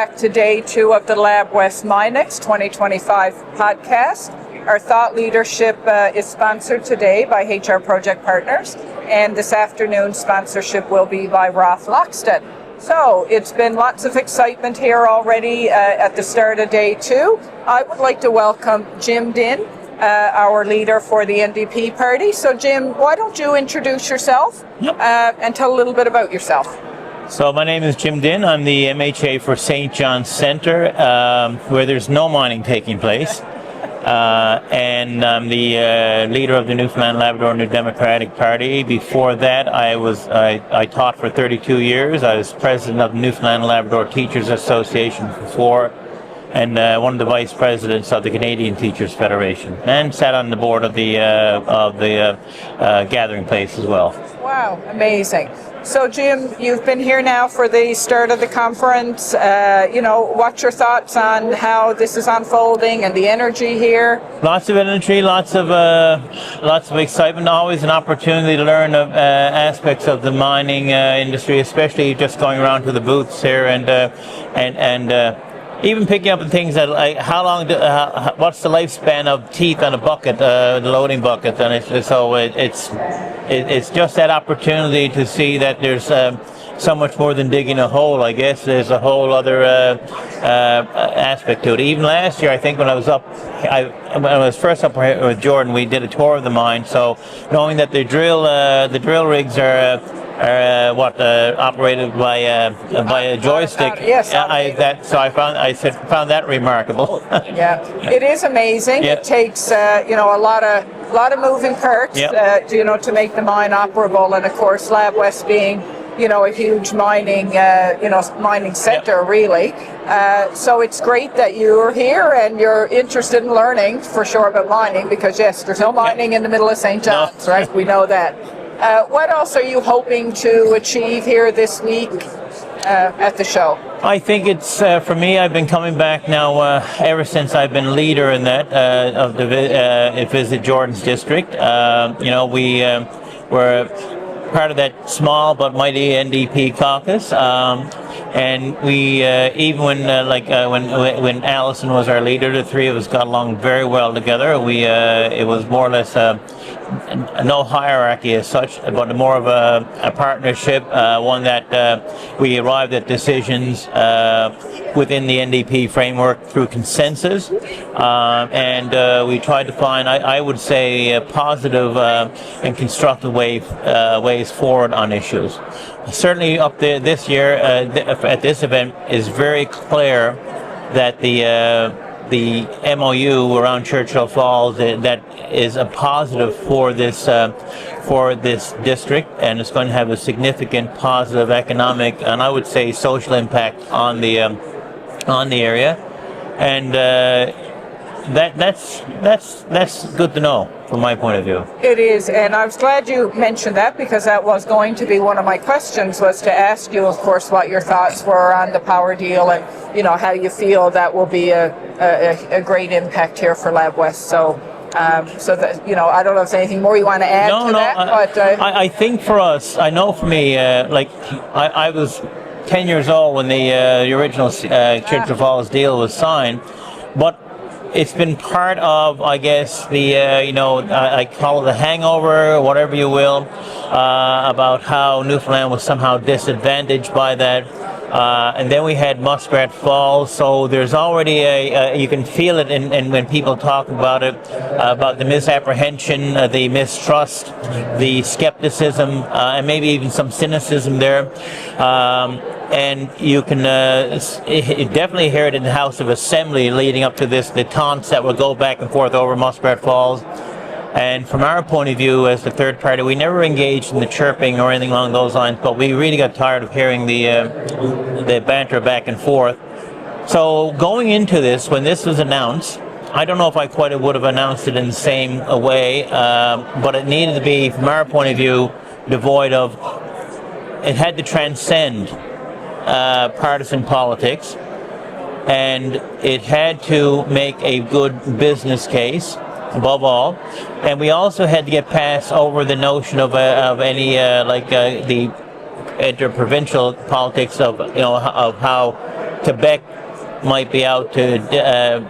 back to day 2 of the Lab West Minex 2025 podcast. Our thought leadership is sponsored today by HR Project Partners, and this afternoon's sponsorship will be by Roth Loxton. So it's been lots of excitement here already at the start of day 2. I would like to welcome Jim Dinn, our leader for the NDP party. So Jim, why don't you introduce yourself and tell a little bit about yourself? So my name is Jim Dinn. I'm the MHA for St. John's Centre, where there's no mining taking place. And I'm the leader of the Newfoundland Labrador New Democratic Party. Before that, I taught for 32 years. I was president of the Newfoundland Labrador Teachers Association before, and one of the vice presidents of the Canadian Teachers Federation, and sat on the board of the gathering place as well. Wow, amazing. So Jim, you've been here now for the start of the conference. What's your thoughts on how this is unfolding and the energy here? Lots of energy, lots of excitement. Always an opportunity to learn aspects of the mining industry, especially just going around to the booths here and even picking up things that like what's the lifespan of teeth on a bucket, the loading bucket, and it's just that opportunity to see that there's so much more than digging a hole. I guess there's a whole other aspect to it. Even last year, I think when I was first up with Jordan, we did a tour of the mine. So knowing that the drill rigs are operated by a joystick. Yes. I found that remarkable. Yeah, it is amazing. Yeah. It takes a lot of moving parts to make the mine operable, and of course Lab West being a huge mining center, really. So it's great that you're here and you're interested in learning for sure about mining, because yes, there's no mining in the middle of St. John's, right? We know that. What else are you hoping to achieve here this week at the show? I think it's, for me, I've been coming back now ever since I've been leader in that of the Visit Jordan's district. We're part of that small but mighty NDP caucus, and we even when Alison was our leader, the three of us got along very well together. It was more or less no hierarchy as such, but more of a partnership, one that we arrived at decisions within the NDP framework through consensus, and we tried to find, I would say, positive and constructive ways forward on issues. Certainly up there this year at this event is very clear that the MOU around Churchill Falls that is a positive for this district, and it's going to have a significant positive economic and I would say social impact on the area, and that's good to know from my point of view. It is, and I was glad you mentioned that, because that was going to be one of my questions, was to ask you, of course, what your thoughts were on the power deal, and how you feel that will be a great impact here for Lab West. So that I don't know if there's anything more you want to add to that. But I think for us, I know for me, I was 10 years old when the original Churchill Falls deal was signed, but it's been part of, I guess, the I call it the hangover, whatever you will, about how Newfoundland was somehow disadvantaged by that. And then we had Muskrat Falls, so there's already you can feel it in when people talk about it, about the misapprehension, the mistrust, the skepticism, and maybe even some cynicism there. And you can definitely hear it in the House of Assembly leading up to this, the taunts that will go back and forth over Muskrat Falls. And from our point of view as the third party, we never engaged in the chirping or anything along those lines, but we really got tired of hearing the banter back and forth. So going into this, when this was announced, I don't know if I quite would have announced it in the same way, but it needed to be, from our point of view, devoid of, it had to transcend partisan politics, and it had to make a good business case above all, and we also had to get past over the notion of any the interprovincial politics of how Quebec might be out to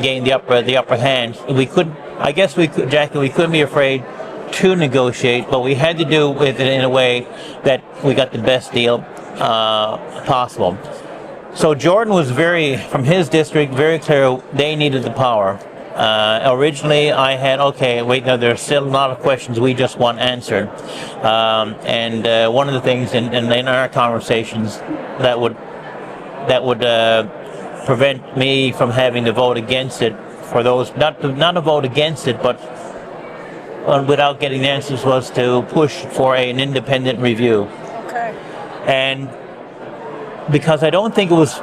gain the upper hand. Jackie, we couldn't be afraid to negotiate, but we had to do with it in a way that we got the best deal possible. So Jordan was from his district, very clear they needed the power. Originally, I had, now there's still a lot of questions we just want answered. And one of the things in our conversations that would prevent me from having to vote against it, for those, not to vote against it, but without getting answers, was to push for an independent review. Okay. And because I don't think it was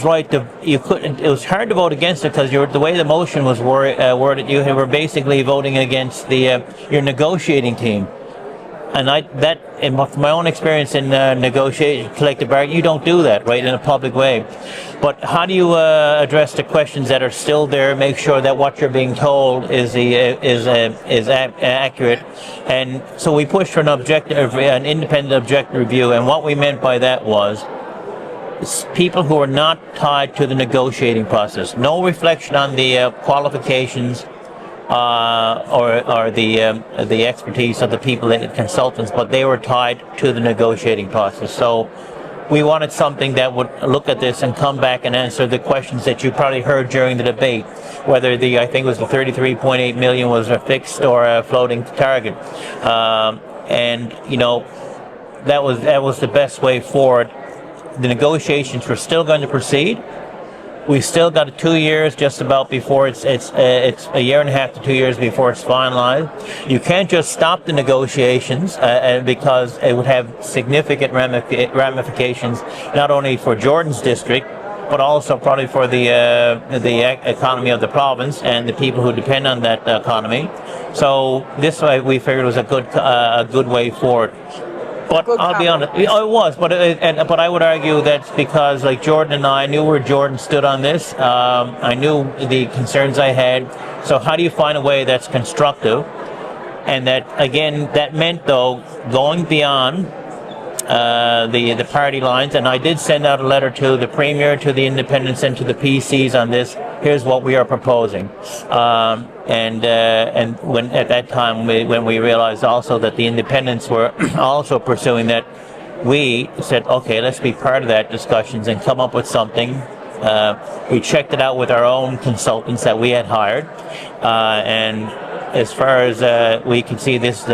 right it was hard to vote against it, because the way the motion was worded, you were basically voting against your negotiating team. And from my own experience in negotiating collective bargaining, you don't do that, right, in a public way. But how do you address the questions that are still there, make sure that what you're being told is accurate? And so we pushed for an independent objective review, and what we meant by that was people who are not tied to the negotiating process. No reflection on the qualifications or the expertise of the people, the consultants, but they were tied to the negotiating process. So we wanted something that would look at this and come back and answer the questions that you probably heard during the debate, whether I think it was the 33.8 million was a fixed or a floating target. And that was the best way forward. The negotiations were still going to proceed. We still got 2 years just about before it's a year and a half to 2 years before it's finalized. You can't just stop the negotiations because it would have significant ramifications, not only for Jordan's district, but also probably for the economy of the province and the people who depend on that economy. So this way we figured was a good way forward. But I'll be honest, it was. But I would argue that's because, like, Jordan and I knew where Jordan stood on this. I knew the concerns I had. So how do you find a way that's constructive? And that, again, that meant, though, going beyond the party lines. And I did send out a letter to the Premier, to the Independents, and to the PCs on this. Here's what we are proposing. And when at that time, when we realized also that the Independents were also pursuing that, we said, okay, let's be part of that discussions and come up with something. We checked it out with our own consultants that we had hired, and as far as we can see, there's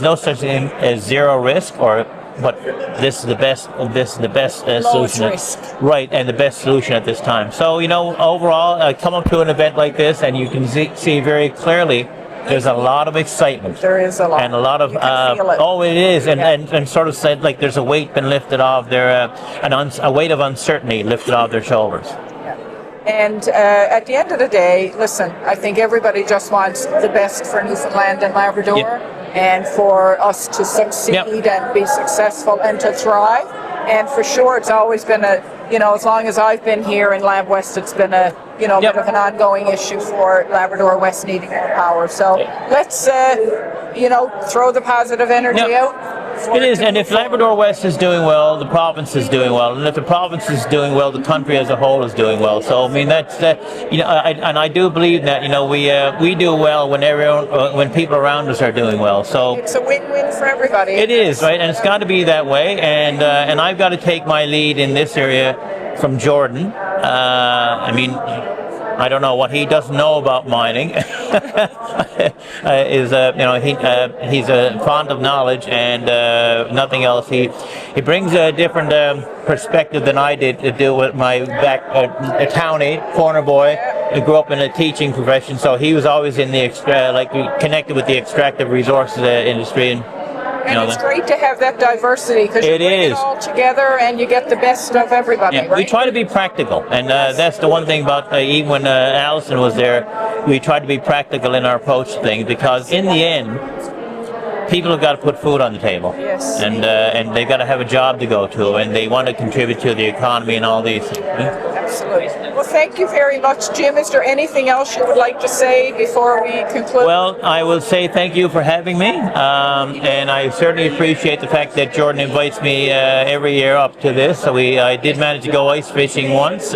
no such thing as zero risk, but this is the best solution. Risk. Right, and the best solution at this time. So, overall, come up to an event like this and you can see very clearly there's a lot of excitement. There is a lot. And a lot of, you can feel it. Oh, it is. And sort of said, like, there's a weight been lifted off their, a weight of uncertainty lifted off their shoulders. And at the end of the day, listen, I think everybody just wants the best for Newfoundland and Labrador. Yep. And for us to succeed and be successful and to thrive. And for sure, it's always been as long as I've been here in Lab West, it's been a bit of an ongoing issue for Labrador West needing more power. So let's, throw the positive energy out. It is, and if Labrador West is doing well, the province is doing well, and if the province is doing well, the country as a whole is doing well. So I mean I do believe that we do well when people around us are doing well. So it's a win-win for everybody. It is, right, and it's got to be that way. And I've got to take my lead in this area from Jordan. I don't know what he doesn't know about mining. He's fond of knowledge and nothing else. He brings a different perspective than I did to do with my a townie, corner boy. I grew up in a teaching profession, so he was always in the connected with the extractive resources industry. And it's great to have that diversity because you bring it all together and you get the best of everybody. Yeah, right? We try to be practical, and that's the one thing about even when Alison was there, we tried to be practical in our approach to things, because in the end, people have got to put food on the table. Yes. And they've got to have a job to go to, and they want to contribute to the economy and all these things. Absolutely. Well, thank you very much, Jim. Is there anything else you would like to say before we conclude? Well, I will say thank you for having me, and I certainly appreciate the fact that Jordan invites me every year up to this. So I did manage to go ice fishing once.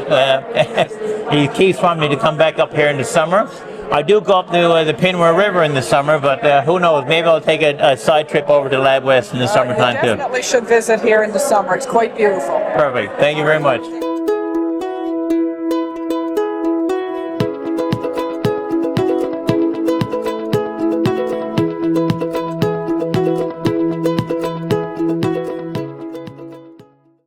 He keeps wanting me to come back up here in the summer. I do go up to the Pinware River in the summer, but who knows? Maybe I'll take a side trip over to Lab West in the summertime too. You definitely should visit here in the summer. It's quite beautiful. Perfect. Thank you very much.